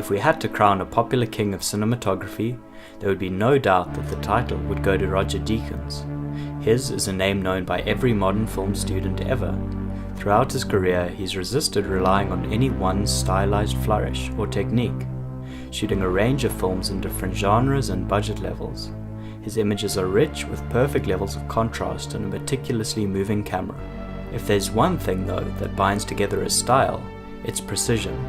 If we had to crown a popular king of cinematography, there would be no doubt that the title would go to Roger Deakins. His is a name known by every modern film student ever. Throughout his career, he's resisted relying on any one stylized flourish or technique, shooting a range of films in different genres and budget levels. His images are rich with perfect levels of contrast and a meticulously moving camera. If there's one thing though that binds together his style, it's precision.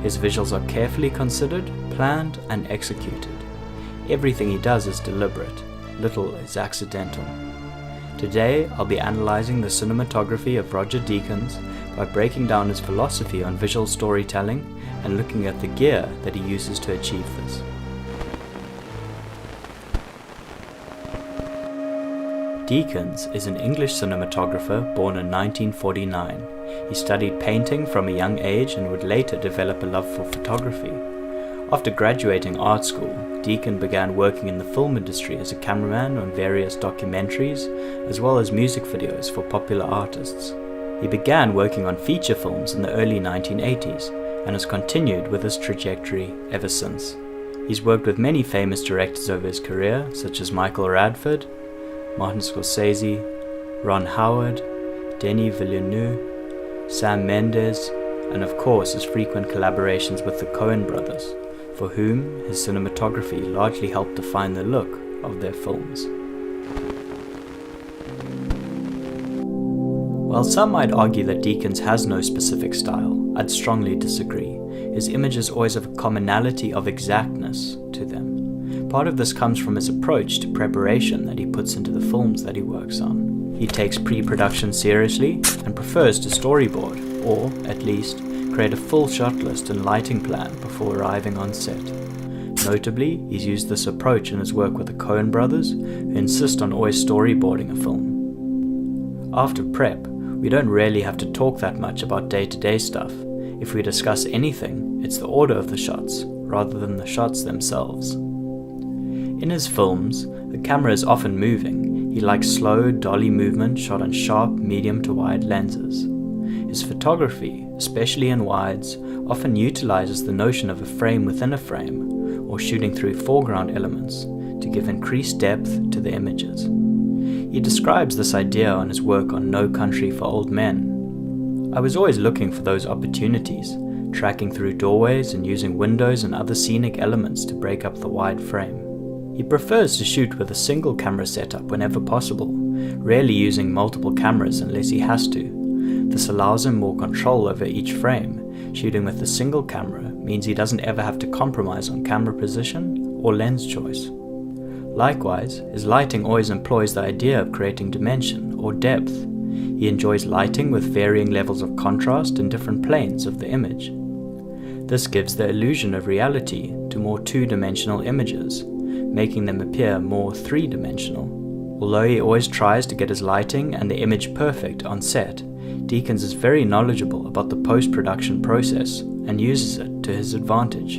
His visuals are carefully considered, planned and executed. Everything he does is deliberate, little is accidental. Today I'll be analyzing the cinematography of Roger Deakins by breaking down his philosophy on visual storytelling and looking at the gear that he uses to achieve this. Deakins is an English cinematographer born in 1949. He studied painting from a young age and would later develop a love for photography. After graduating art school, Deakins began working in the film industry as a cameraman on various documentaries as well as music videos for popular artists. He began working on feature films in the early 1980s and has continued with this trajectory ever since. He's worked with many famous directors over his career, such as Michael Radford, Martin Scorsese, Ron Howard, Denis Villeneuve, Sam Mendes, and of course his frequent collaborations with the Coen brothers, for whom his cinematography largely helped define the look of their films. While some might argue that Deakins has no specific style, I'd strongly disagree. His images always have a commonality of exactness to them. Part of this comes from his approach to preparation that he puts into the films that he works on. He takes pre-production seriously and prefers to storyboard, or at least create a full shot list and lighting plan before arriving on set. Notably, he's used this approach in his work with the Coen brothers, who insist on always storyboarding a film. After prep, we don't really have to talk that much about day-to-day stuff. If we discuss anything, it's the order of the shots, rather than the shots themselves. In his films, the camera is often moving. He likes slow, dolly movement shot on sharp, medium to wide lenses. His photography, especially in wides, often utilizes the notion of a frame within a frame, or shooting through foreground elements, to give increased depth to the images. He describes this idea on his work on No Country for Old Men. I was always looking for those opportunities, tracking through doorways and using windows and other scenic elements to break up the wide frame. He prefers to shoot with a single camera setup whenever possible, rarely using multiple cameras unless he has to. This allows him more control over each frame. Shooting with a single camera means he doesn't ever have to compromise on camera position or lens choice. Likewise, his lighting always employs the idea of creating dimension or depth. He enjoys lighting with varying levels of contrast in different planes of the image. This gives the illusion of reality to more two-dimensional images, making them appear more three-dimensional. Although he always tries to get his lighting and the image perfect on set, Deakins is very knowledgeable about the post-production process and uses it to his advantage.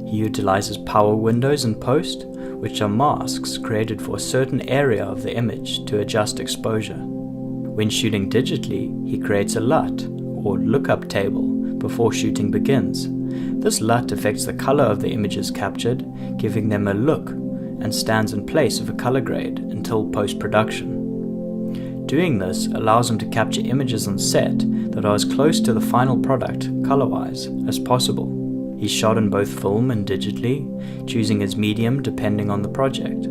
He utilizes power windows in post, which are masks created for a certain area of the image to adjust exposure. When shooting digitally, he creates a LUT, or lookup table, before shooting begins. This LUT affects the color of the images captured, giving them a look, and stands in place of a color grade until post-production. Doing this allows him to capture images on set that are as close to the final product, color-wise, as possible. He's shot in both film and digitally, choosing his medium depending on the project.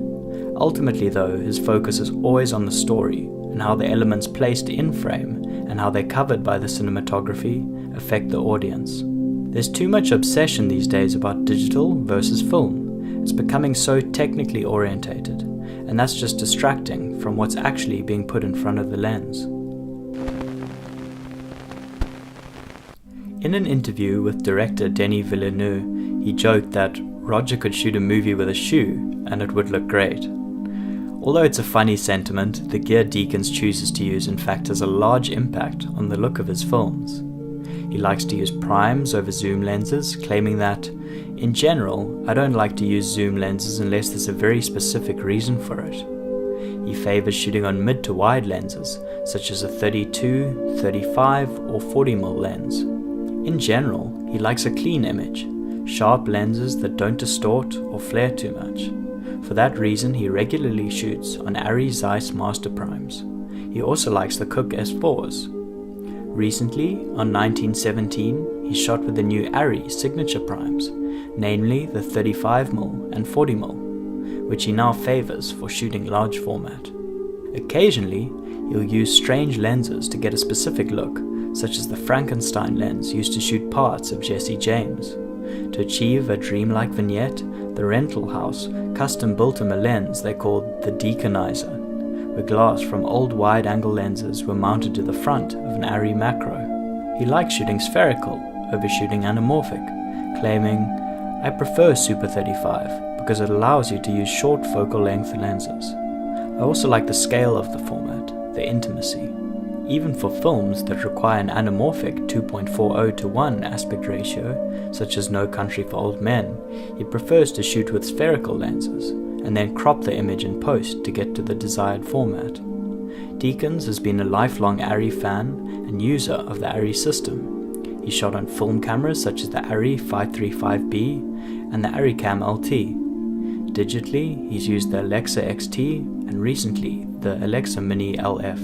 Ultimately though, his focus is always on the story and how the elements placed in frame and how they're covered by the cinematography affect the audience. There's too much obsession these days about digital versus film. It's becoming so technically orientated, and that's just distracting from what's actually being put in front of the lens. In an interview with director Denis Villeneuve, he joked that Roger could shoot a movie with a shoe and it would look great. Although it's a funny sentiment, the gear Deakins chooses to use in fact has a large impact on the look of his films. He likes to use primes over zoom lenses, claiming that, in general, I don't like to use zoom lenses unless there's a very specific reason for it. He favors shooting on mid to wide lenses, such as a 32, 35 or 40mm lens. In general, he likes a clean image. sharp lenses that don't distort or flare too much. For that reason, he regularly shoots on Arri Zeiss Master Primes. He also likes the Cooke S4s. Recently, on 1917, he shot with the new Arri signature primes, namely the 35mm and 40mm, which he now favors for shooting large format. Occasionally, he'll use strange lenses to get a specific look, such as the Frankenstein lens used to shoot parts of Jesse James. To achieve a dreamlike vignette, the rental house custom built him a lens they called the Deakinizer, where glass from old wide-angle lenses were mounted to the front of an Arri macro. He likes shooting spherical over shooting anamorphic, claiming, "I prefer Super 35 because it allows you to use short focal length lenses. I also like the scale of the format, the intimacy. Even for films that require an anamorphic 2.40:1 aspect ratio, such as No Country for Old Men, he prefers to shoot with spherical lenses and then crop the image in post to get to the desired format." Deakins has been a lifelong Arri fan and user of the Arri system. He shot on film cameras such as the Arri 535B and the Arri-Cam LT. Digitally, he's used the Alexa XT and recently the Alexa Mini LF.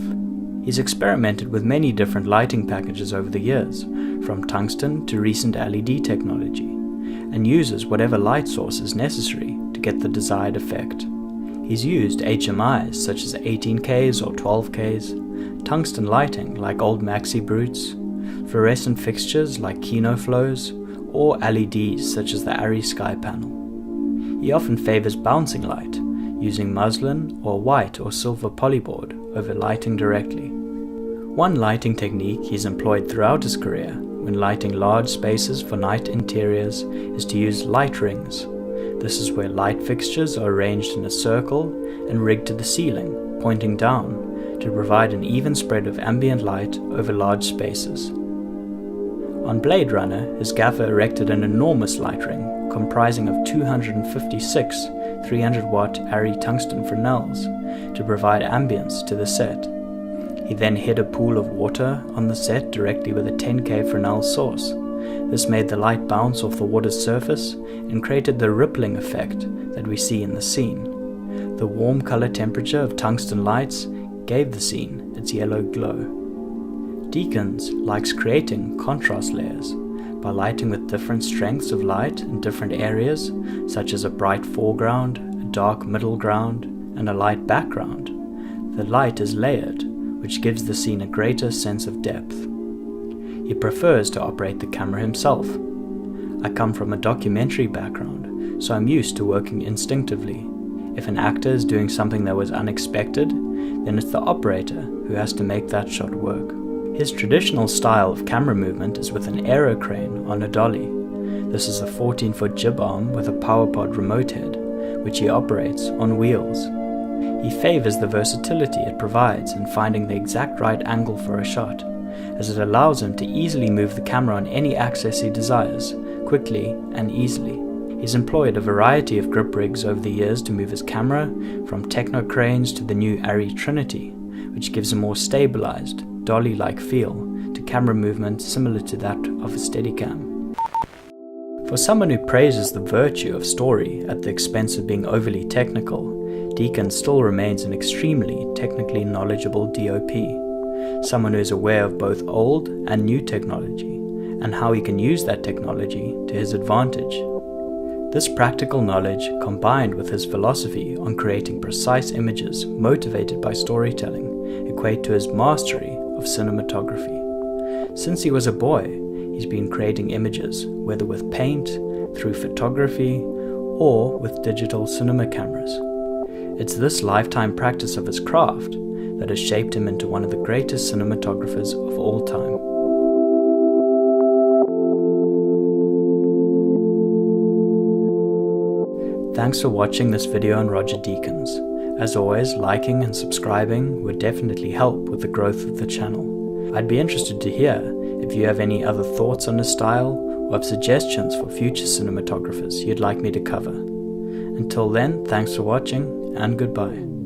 He's experimented with many different lighting packages over the years, from tungsten to recent LED technology, and uses whatever light source is necessary to get the desired effect. He's used HMIs such as 18Ks or 12Ks, tungsten lighting like old Maxi Brutes, fluorescent fixtures like Kino Flows, or LEDs such as the Arri Sky Panel. He often favors bouncing light, using muslin or white or silver polyboard over lighting directly. One lighting technique he's employed throughout his career when lighting large spaces for night interiors is to use light rings. This is where light fixtures are arranged in a circle and rigged to the ceiling, pointing down, to provide an even spread of ambient light over large spaces. On Blade Runner, his gaffer erected an enormous light ring comprising of 256 300-watt Arri tungsten Fresnels to provide ambience to the set. He then hid a pool of water on the set directly with a 10K Fresnel source. This made the light bounce off the water's surface and created the rippling effect that we see in the scene. The warm color temperature of tungsten lights gave the scene its yellow glow. Deakins likes creating contrast layers by lighting with different strengths of light in different areas, such as a bright foreground, a dark middle ground, and a light background. The light is layered, which gives the scene a greater sense of depth. He prefers to operate the camera himself. I come from a documentary background, so I'm used to working instinctively. If an actor is doing something that was unexpected, then it's the operator who has to make that shot work. His traditional style of camera movement is with an aero crane on a dolly. This is a 14-foot jib arm with a PowerPod remote head, which he operates on wheels. He favors the versatility it provides in finding the exact right angle for a shot, as it allows him to easily move the camera on any axis he desires, quickly and easily. He's employed a variety of grip rigs over the years to move his camera, from techno cranes to the new Arri Trinity, which gives a more stabilized, dolly-like feel to camera movement similar to that of a Steadicam. For someone who praises the virtue of story at the expense of being overly technical, Deakins still remains an extremely technically knowledgeable DOP, someone who is aware of both old and new technology, and how he can use that technology to his advantage. This practical knowledge, combined with his philosophy on creating precise images motivated by storytelling, equate to his mastery of cinematography. Since he was a boy, he's been creating images, whether with paint, through photography, or with digital cinema cameras. It's this lifetime practice of his craft that has shaped him into one of the greatest cinematographers of all time. Thanks for watching this video on Roger Deakins. As always, liking and subscribing would definitely help with the growth of the channel. I'd be interested to hear if you have any other thoughts on his style or have suggestions for future cinematographers you'd like me to cover. Until then, thanks for watching and goodbye.